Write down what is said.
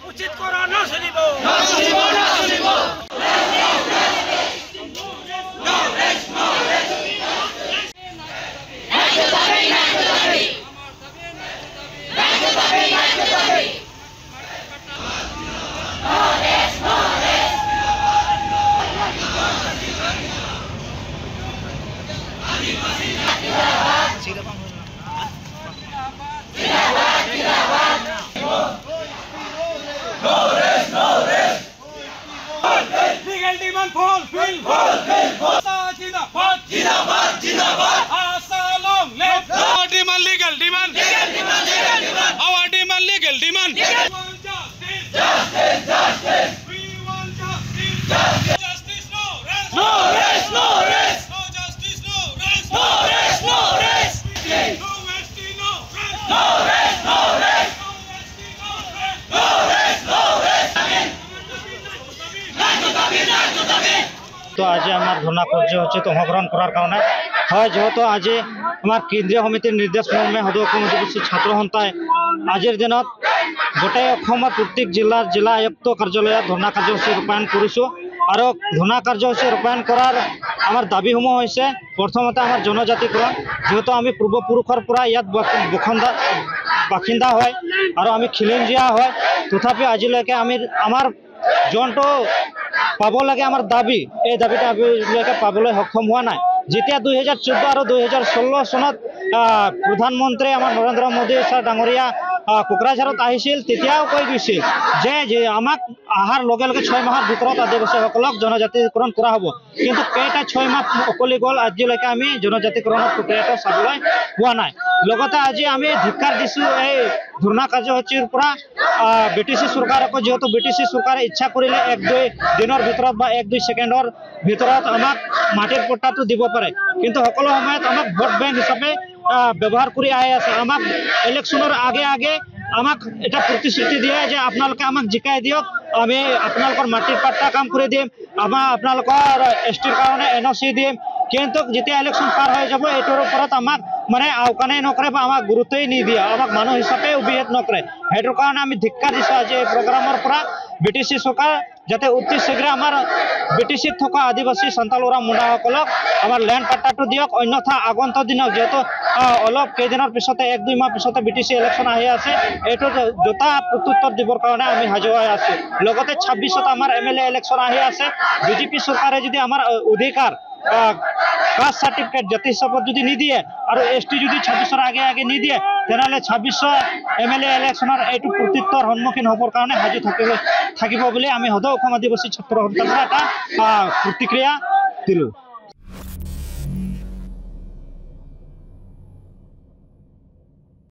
উচিত কৰা নচলিব Legal demand fulfill. Jindabad, jindabad, jindabad. Asylum left. Our demand legal demand. Our demand legal demand. We want justice. Justice, justice. We want justice. Justice, no rest. No rest, no rest. No justice, no rest. No rest, no rest. No rest, no rest. No rest, no rest. No rest, no rest. তো আজি আমার ধর্ণা কার্য হচ্ছে অংশগ্রহণ করার কারণে হয় যেহেতু আজি আমার কেন্দ্রীয় সমিতির নির্দেশ মর্মে সদৌ অসম আদিবাসী ছাত্র সন্থায় আজির দিনত গোটাই অসমৰ প্ৰত্যেক জিলা আয়ুক্ত কাৰ্যালয়ত ধৰ্ণা কাৰ্যসূচী ৰূপায়ণ কৰিছো আৰু ধৰ্ণা কাৰ্যসূচী ৰূপায়ণ কৰাৰ আমাৰ দাবিসমূহ হৈছে প্ৰথমতে আমাৰ জনজাতিকৰণ যেহেতু আমি পূৰ্বপুৰুষৰ পৰা ইয়াত বাসিন্দা হয় আৰু আমি খিলঞ্জীয়া হয় তথাপি আজিলৈকে আমাৰ যোনটো পাব লাগে আমাৰ দাবি এই দাবিটা আজিলৈকে পাবলৈ সক্ষম হোৱা নাই যেতিয়া 2014 আৰু 2016 চনত প্ৰধানমন্ত্ৰী আমাৰ নৰেন্দ্ৰ মোদী ছাৰ ডাঙৰীয়া কোকৰাঝাৰত আহিছিল তেতিয়াও কৈ গৈছিল যে আমাক আহাৰ লগে লগে 6 মাহৰ ভিতৰত আদিবাসীসকলক জনজাতিকৰণ কৰা হ'ব কিন্তু কেইটা 6 মাহ অকলি গ'ল আজিলৈকে আমি জনজাতিকৰণৰ প্ৰক্ৰিয়াটো চাবলৈ পোৱা নাই লগতে আজি আমি ধিক্কাৰ দিছোঁ এই ধৰ্ণা কাৰ্যসূচীৰ পৰা বিটিসি চৰকাৰক যেহেতু বিটিসি চৰকাৰে ইচ্ছা কৰিলে 1-2 দিনৰ ভিতৰত বা 1-2 সেকেন্ডৰ ভিতৰত আমাক মাটিৰ পট্টাটো দিব পাৰে কিন্তু সকলো সময়ত আমাক ভোট বেংক হিচাপে ব্যবহাৰ কৰি আহি আছে আমাক ইলেকশনৰ আগে আমাক এটা প্ৰতিশ্ৰুতি দিয়ে যে আপোনালোকে আমাক জিকাই দিয়ক আমি আপোনালোকৰ মাটিৰ পট্টা কাম কৰি দিম আপোনালোকৰ এসটিৰ কাৰণে এনওসি দিম কিন্তু যেতিয়া ইলেকশন পাৰ হৈ যাব এটোৰ ওপৰত আমাক মানে আওকাণে নকৰে বা আমাক গুৰুত্বই নিদিয়ে আমাক মানুহ হিচাপে উবিহেত নকৰে হেতুৰ কাৰণে আমি ধিক্কাৰ দিছো আজি এই প্ৰগ্ৰামৰ পৰা বিটিসি চৰকাৰ যাতে অতি শীঘ্ৰে আমাৰ বিটিসিত থকা আদিবাসী সন্তালৰা মুণ্ডাসকলক আমাৰ ল্যান্ড পাট্টাটো দিয়ক অন্যথা আগন্তুক দিনত যেহেতু অলপ কেইদিনৰ পিছতে 1-2 মাহ পিছতে বিটিসি ইলেকশন আহি আছে এইটো জোতা প্ৰত্যুত্তৰ দিবৰ কাৰণে আমি সাজু হৈ আছো লগতে 26ত আমাৰ এমএলএ ইলেকশন আহি আছে বিজেপি চৰকাৰে যদি আমাৰ অধিকাৰ কাস্ট সাৰ্টিফিকেট জাতি হিসাবত যদি নিদিয়ে আৰ এসটি যদি 26ৰ আগে নিদিয়ে তেনেহলে 26 এমএলএ ইলেকশনৰ এইটো প্ৰত্যুত্তৰ সন্মুখীন হ'বৰ কাৰণে সাজু থাকিব বুলি আমি সদৌ অসম আদিবাসী ছাত্ৰ সন্থাৰ এটা প্ৰতিক্ৰিয়া দিলো।